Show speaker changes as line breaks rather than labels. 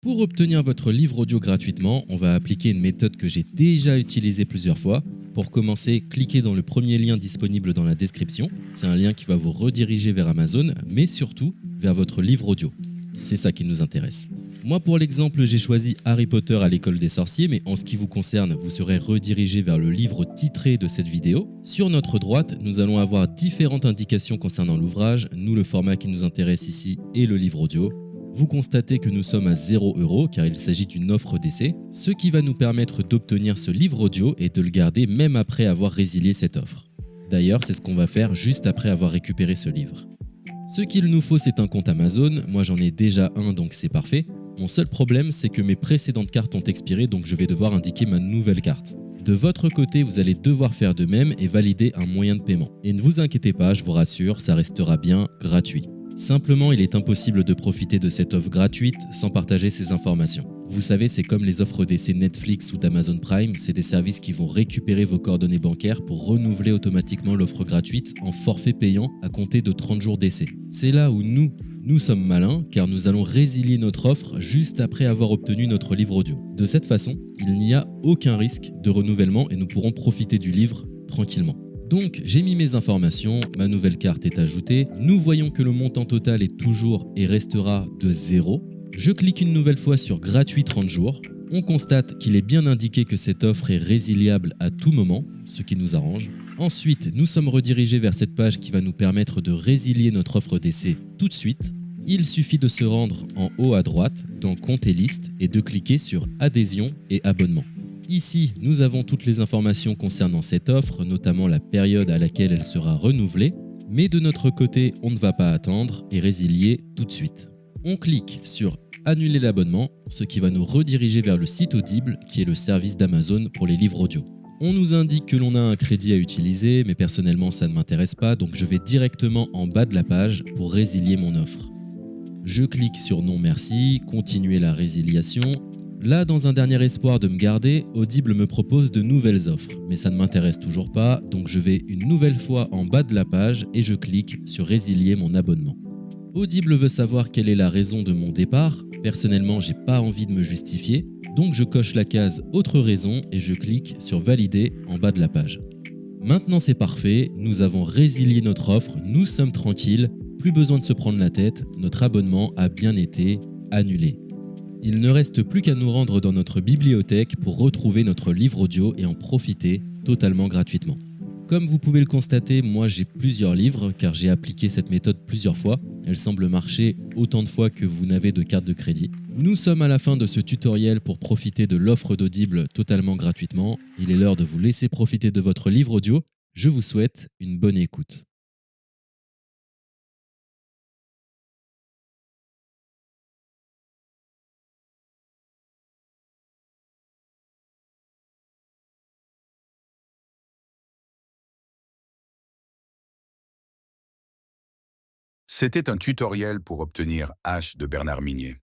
Pour obtenir votre livre audio gratuitement, on va appliquer une méthode que j'ai déjà utilisée plusieurs fois. Pour commencer, cliquez dans le premier lien disponible dans la description. C'est un lien qui va vous rediriger vers Amazon, mais surtout vers votre livre audio. C'est ça qui nous intéresse. Moi, pour l'exemple, j'ai choisi Harry Potter à l'école des sorciers, mais en ce qui vous concerne, vous serez redirigé vers le livre titré de cette vidéo. Sur notre droite, nous allons avoir différentes indications concernant l'ouvrage. Nous, le format qui nous intéresse ici est le livre audio. Vous constatez que nous sommes à 0 € car il s'agit d'une offre d'essai, ce qui va nous permettre d'obtenir ce livre audio et de le garder même après avoir résilié cette offre. D'ailleurs, c'est ce qu'on va faire juste après avoir récupéré ce livre. Ce qu'il nous faut, c'est un compte Amazon. Moi, j'en ai déjà un, donc c'est parfait. Mon seul problème, c'est que mes précédentes cartes ont expiré, donc je vais devoir indiquer ma nouvelle carte. De votre côté, vous allez devoir faire de même et valider un moyen de paiement. Et ne vous inquiétez pas, je vous rassure, ça restera bien gratuit. Simplement, il est impossible de profiter de cette offre gratuite sans partager ces informations. Vous savez, c'est comme les offres d'essai Netflix ou d'Amazon Prime, c'est des services qui vont récupérer vos coordonnées bancaires pour renouveler automatiquement l'offre gratuite en forfait payant à compter de 30 jours d'essai. C'est là où nous sommes malins car nous allons résilier notre offre juste après avoir obtenu notre livre audio. De cette façon, il n'y a aucun risque de renouvellement et nous pourrons profiter du livre tranquillement. Donc j'ai mis mes informations, ma nouvelle carte est ajoutée, nous voyons que le montant total est toujours et restera de 0. Je clique une nouvelle fois sur gratuit 30 jours, on constate qu'il est bien indiqué que cette offre est résiliable à tout moment, ce qui nous arrange. Ensuite, nous sommes redirigés vers cette page qui va nous permettre de résilier notre offre d'essai tout de suite. Il suffit de se rendre en haut à droite dans Compte et liste et de cliquer sur Adhésion et abonnement. Ici, nous avons toutes les informations concernant cette offre, notamment la période à laquelle elle sera renouvelée, mais de notre côté, on ne va pas attendre et résilier tout de suite. On clique sur Annuler l'abonnement, ce qui va nous rediriger vers le site Audible, qui est le service d'Amazon pour les livres audio. On nous indique que l'on a un crédit à utiliser, mais personnellement ça ne m'intéresse pas, donc je vais directement en bas de la page pour résilier mon offre. Je clique sur Non merci, continuer la résiliation. Là, dans un dernier espoir de me garder, Audible me propose de nouvelles offres, mais ça ne m'intéresse toujours pas, donc je vais une nouvelle fois en bas de la page et je clique sur Résilier mon abonnement. Audible veut savoir quelle est la raison de mon départ. Personnellement, j'ai pas envie de me justifier, donc je coche la case Autre raison et je clique sur Valider en bas de la page. Maintenant c'est parfait, nous avons résilié notre offre, nous sommes tranquilles, plus besoin de se prendre la tête, notre abonnement a bien été annulé. Il ne reste plus qu'à nous rendre dans notre bibliothèque pour retrouver notre livre audio et en profiter totalement gratuitement. Comme vous pouvez le constater, moi j'ai plusieurs livres car j'ai appliqué cette méthode plusieurs fois. Elle semble marcher autant de fois que vous n'avez de carte de crédit. Nous sommes à la fin de ce tutoriel pour profiter de l'offre d'Audible totalement gratuitement. Il est l'heure de vous laisser profiter de votre livre audio. Je vous souhaite une bonne écoute.
C'était un tutoriel pour obtenir H de Bernard Minier.